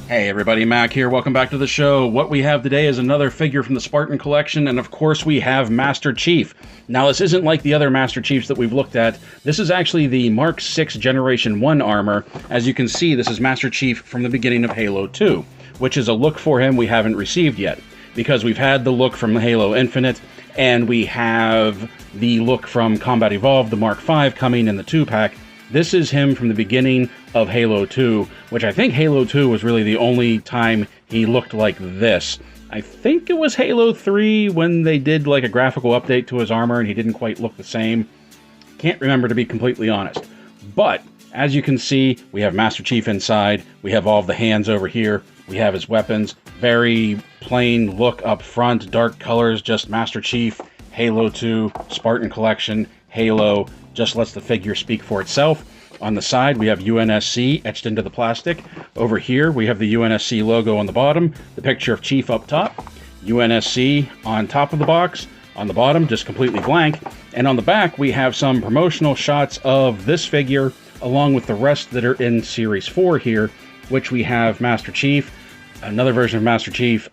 Hey everybody, Mac here. Welcome back to the show. What we have today is another figure from the Spartan Collection, and of course we have Master Chief. Now this isn't like the other Master Chiefs that we've looked at. This is actually the Mark 6 Generation 1 armor. As you can see, this is Master Chief from the beginning of Halo 2, which is a look for him we haven't received yet, because we've had the look from Halo Infinite, and we have the look from Combat Evolved, the Mark 5, coming in the 2-pack. This is him from the beginning of Halo 2, which I think Halo 2 was really the only time he looked like this. I think it was Halo 3 when they did like a graphical update to his armor and he didn't quite look the same. Can't remember, to be completely honest. But, as you can see, we have Master Chief inside, we have all of the hands over here, we have his weapons, very plain look up front, dark colors, just Master Chief, Halo 2, Spartan Collection, Halo, just lets the figure speak for itself. On the side, we have UNSC etched into the plastic. Over here, we have the UNSC logo on the bottom, the picture of Chief up top, UNSC on top of the box, on the bottom, just completely blank, and on the back, we have some promotional shots of this figure, along with the rest that are in Series 4 here, which we have Master Chief, another version of Master Chief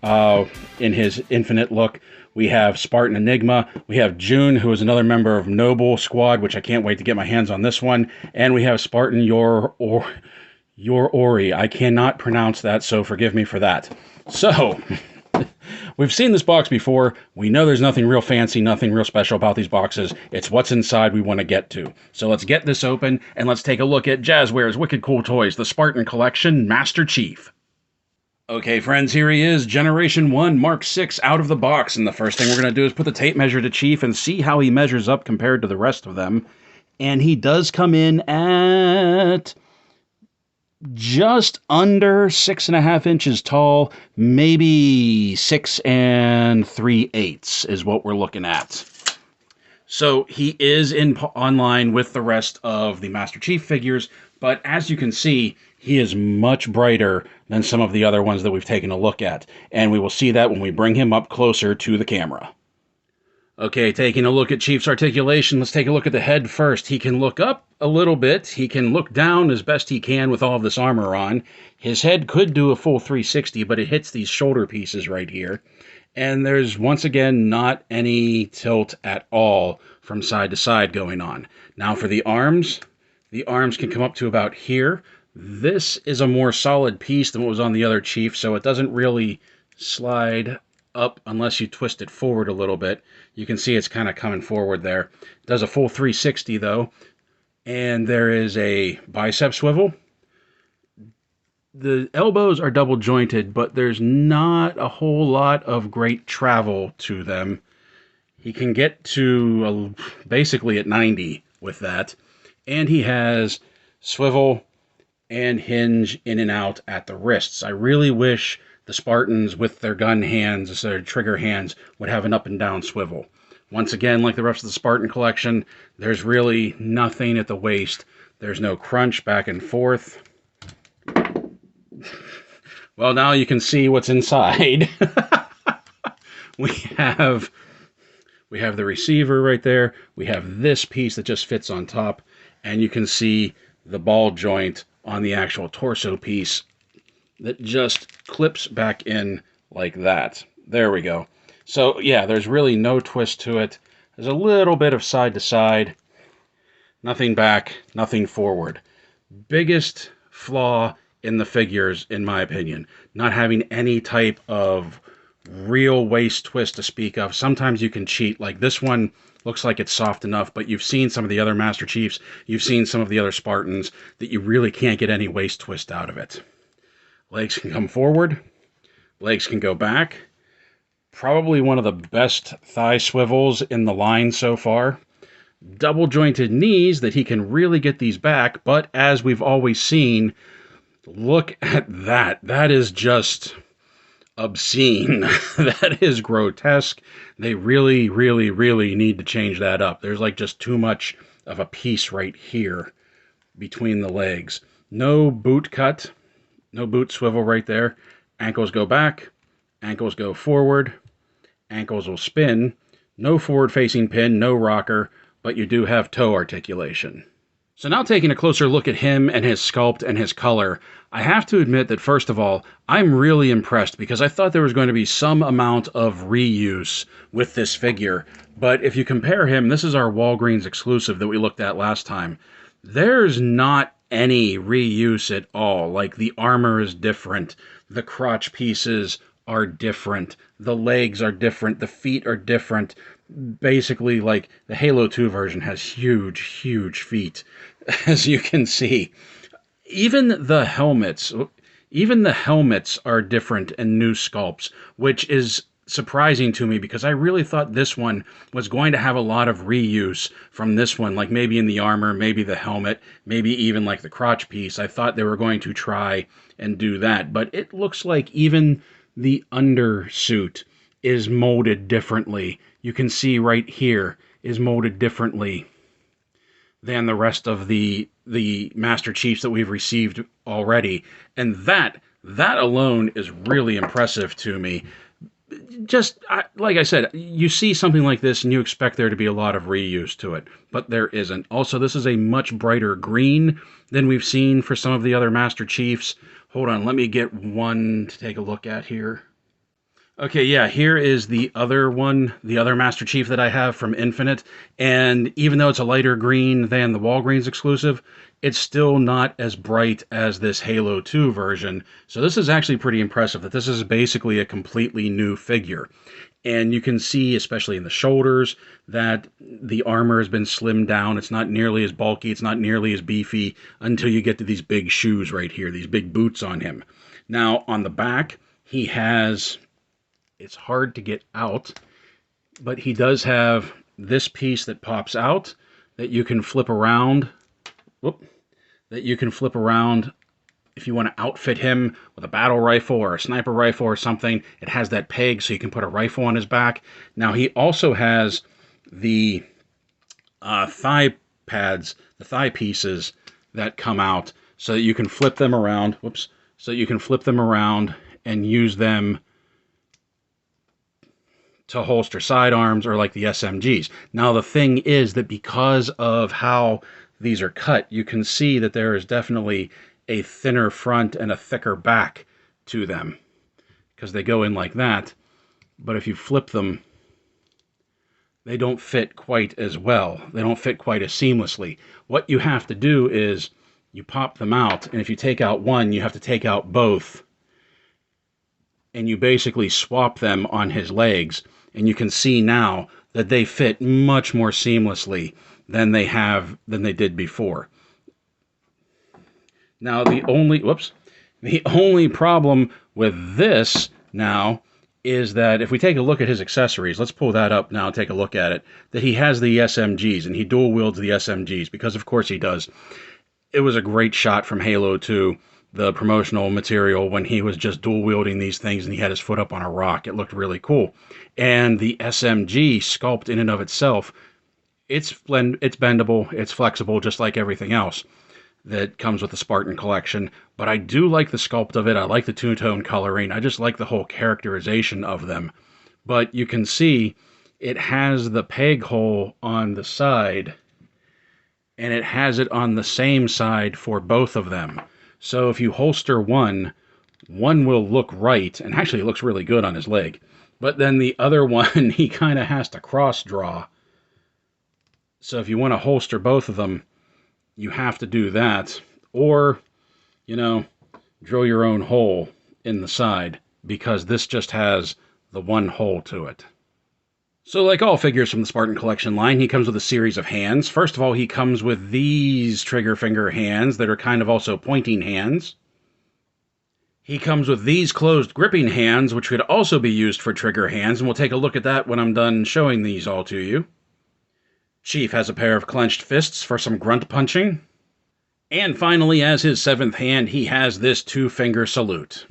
in his Infinite look. We have Spartan Enigma, we have June, who is another member of Noble Squad, which I can't wait to get my hands on this one, and we have Spartan Your Ori. I cannot pronounce that, so forgive me for that. So, we've seen this box before. We know there's nothing real fancy, nothing real special about these boxes. It's what's inside we want to get to. So let's get this open, and let's take a look at Jazzware's Wicked Cool Toys, the Spartan Collection, Master Chief. Okay, friends, here he is, Generation 1, Mark 6, out of the box. And the first thing we're going to do is put the tape measure to Chief and see how he measures up compared to the rest of them. And he does come in at just under 6.5 inches tall, maybe 6 3/8 is what we're looking at. So he is online with the rest of the Master Chief figures, but as you can see, he is much brighter than some of the other ones that we've taken a look at, and we will see that when we bring him up closer to the camera. Okay, taking a look at Chief's articulation, let's take a look at the head first. He can look up a little bit, he can look down as best he can with all of this armor on. His head could do a full 360, but it hits these shoulder pieces right here. And there's, once again, not any tilt at all from side to side going on. Now for the arms can come up to about here. This is a more solid piece than what was on the other Chief, so it doesn't really slide up unless you twist it forward a little bit. You can see it's kind of coming forward there. It does a full 360 though, and there is a bicep swivel. The elbows are double jointed, but there's not a whole lot of great travel to them. He can get to basically at 90 with that, and he has swivel and hinge in and out at the wrists. I really wish the Spartans with their gun hands, their trigger hands, would have an up and down swivel. Once again, like the rest of the Spartan Collection, there's really nothing at the waist. There's no crunch back and forth. Well, now you can see what's inside. we have the receiver right there. We have this piece that just fits on top, and you can see the ball joint on the actual torso piece that just clips back in like that. There we go. So yeah, there's really no twist to it. There's a little bit of side to side. Nothing back, nothing forward. Biggest flaw in the figures, in my opinion, not having any type of real waist twist to speak of. Sometimes you can cheat, like this one looks like it's soft enough, but you've seen some of the other Master Chiefs, you've seen some of the other Spartans, that you really can't get any waist twist out of it. Legs can come forward, legs can go back. Probably one of the best thigh swivels in the line so far. Double jointed knees that he can really get these back, but as we've always seen, look at that. That is just obscene. That is grotesque. They really, really, really need to change that up. There's like just too much of a piece right here between the legs. No boot cut, no boot swivel right there. Ankles go back, ankles go forward, ankles will spin. No forward facing pin, no rocker, but you do have toe articulation. So now taking a closer look at him and his sculpt and his color, I have to admit that first of all, I'm really impressed because I thought there was going to be some amount of reuse with this figure. But if you compare him, this is our Walgreens exclusive that we looked at last time. There's not any reuse at all. Like the armor is different, the crotch pieces are different, the legs are different, the feet are different. Basically, like the Halo 2 version has huge feet, as you can see. Even the helmets, even the helmets are different and new sculpts, which is surprising to me because I really thought this one was going to have a lot of reuse from this one, like maybe in the armor, maybe the helmet, maybe even like the crotch piece. I thought they were going to try and do that, but it looks like even the undersuit is molded differently. You can see right here is molded differently than the rest of the Master Chiefs that we've received already. And that alone is really impressive to me. Just like I said, you see something like this and you expect there to be a lot of reuse to it, but there isn't. Also, this is a much brighter green than we've seen for some of the other Master Chiefs. Hold on, let me get one to take a look at here. Okay, yeah, here is the other one, the other Master Chief that I have from Infinite, and even though it's a lighter green than the Walgreens exclusive, it's still not as bright as this Halo 2 version, so this is actually pretty impressive that this is basically a completely new figure. And you can see, especially in the shoulders, that the armor has been slimmed down. It's not nearly as bulky, it's not nearly as beefy until you get to these big shoes right here, these big boots on him. Now, on the back, he has... It's hard to get out, but he does have this piece that pops out that you can flip around. Whoop, that you can flip around if you want to outfit him with a battle rifle or a sniper rifle or something. It has that peg so you can put a rifle on his back. Now he also has the thigh pads, the thigh pieces that come out so that you can flip them around. Whoops. So you can flip them around and use them to holster sidearms or like the SMGs. Now the thing is that because of how these are cut, you can see that there is definitely a thinner front and a thicker back to them because they go in like that. But if you flip them, they don't fit quite as well. They don't fit quite as seamlessly. What you have to do is you pop them out, and if you take out one, you have to take out both. And you basically swap them on his legs, and you can see now that they fit much more seamlessly than they did before. Now the only problem with this now is that if we take a look at his accessories, let's pull that up now and take a look at it, that he has the SMGs, and he dual wields the SMGs, because of course he does. It was a great shot from Halo 2. The promotional material when he was just dual wielding these things and he had his foot up on a rock. It looked really cool. And the SMG sculpt in and of itself, it's bendable, it's flexible, just like everything else that comes with the Spartan Collection. But I do like the sculpt of it. I like the two-tone coloring. I just like the whole characterization of them. But you can see it has the peg hole on the side, and it has it on the same side for both of them. So if you holster one will look right, and actually it looks really good on his leg. But then the other one, he kind of has to cross draw. So if you want to holster both of them, you have to do that. Or, drill your own hole in the side, because this just has the one hole to it. So like all figures from the Spartan Collection line, he comes with a series of hands. First of all, he comes with these trigger finger hands that are kind of also pointing hands. He comes with these closed gripping hands, which could also be used for trigger hands, and we'll take a look at that when I'm done showing these all to you. Chief has a pair of clenched fists for some grunt punching. And finally, as his seventh hand, he has this two-finger salute.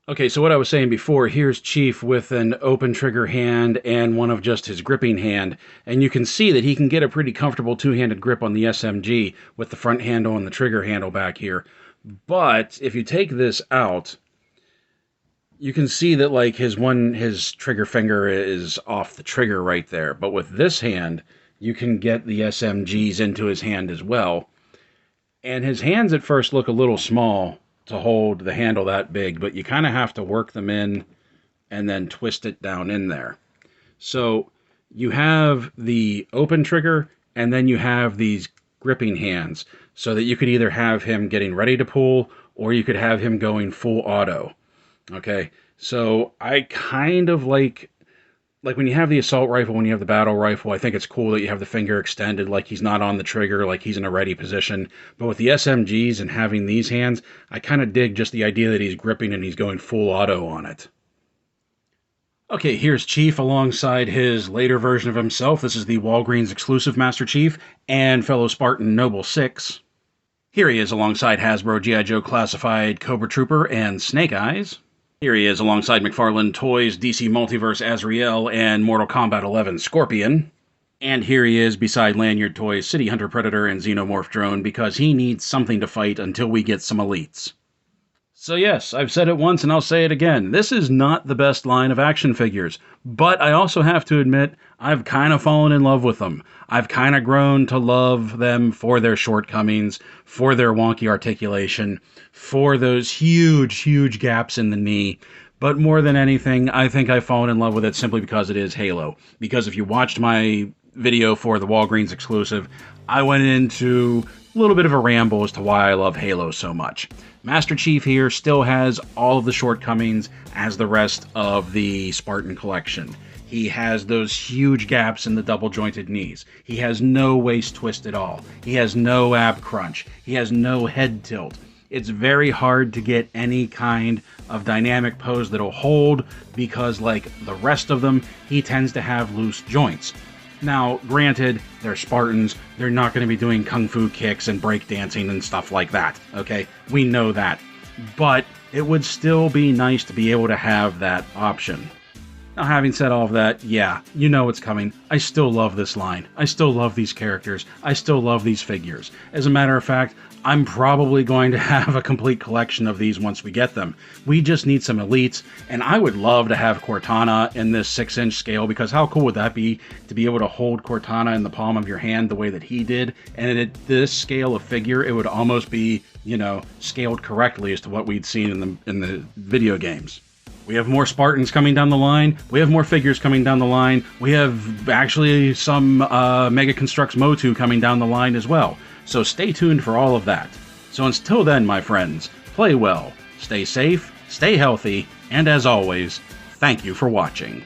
Okay, so what I was saying before, here's Chief with an open trigger hand and one of just his gripping hand, and you can see that he can get a pretty comfortable two-handed grip on the SMG with the front handle and the trigger handle back here. But if you take this out, you can see that like his trigger finger is off the trigger right there. But with this hand, you can get the SMGs into his hand as well. And his hands at first look a little small to hold the handle that big, but you kind of have to work them in and then twist it down in there. So you have the open trigger, and then you have these gripping hands, so that you could either have him getting ready to pull, or you could have him going full auto. Okay, so I kind of like when you have the assault rifle, when you have the battle rifle, I think it's cool that you have the finger extended, like he's not on the trigger, like he's in a ready position. But with the SMGs and having these hands, I kind of dig just the idea that he's gripping and he's going full auto on it. Okay, here's Chief alongside his later version of himself. This is the Walgreens exclusive Master Chief and fellow Spartan Noble 6. Here he is alongside Hasbro G.I. Joe Classified Cobra Trooper and Snake Eyes. Here he is alongside McFarlane Toys DC Multiverse Azrael and Mortal Kombat 11 Scorpion. And here he is beside Lanyard Toys City Hunter Predator and Xenomorph Drone because he needs something to fight until we get some elites. So yes, I've said it once and I'll say it again. This is not the best line of action figures, but I also have to admit I've kind of fallen in love with them. I've kind of grown to love them for their shortcomings, for their wonky articulation, for those huge gaps in the knee. But more than anything, I think I've fallen in love with it simply because it is Halo. Because if you watched my video for the Walgreens exclusive, I went into a little bit of a ramble as to why I love Halo so much. Master Chief here still has all of the shortcomings as the rest of the Spartan Collection. He has those huge gaps in the double-jointed knees. He has no waist twist at all. He has no ab crunch. He has no head tilt. It's very hard to get any kind of dynamic pose that'll hold because, like the rest of them, he tends to have loose joints. Now, granted, they're Spartans. They're not going to be doing kung fu kicks and breakdancing and stuff like that, okay? We know that. But it would still be nice to be able to have that option. Now, having said all of that, yeah, you know it's coming. I still love this line. I still love these characters. I still love these figures. As a matter of fact, I'm probably going to have a complete collection of these once we get them. We just need some elites, and I would love to have Cortana in this 6-inch scale, because how cool would that be to be able to hold Cortana in the palm of your hand the way that he did? And at this scale of figure, it would almost be, you know, scaled correctly as to what we'd seen in the video games. We have more Spartans coming down the line. We have more figures coming down the line. We have actually some Mega Construx Motu coming down the line as well. So stay tuned for all of that. So until then, my friends, play well, stay safe, stay healthy, and as always, thank you for watching.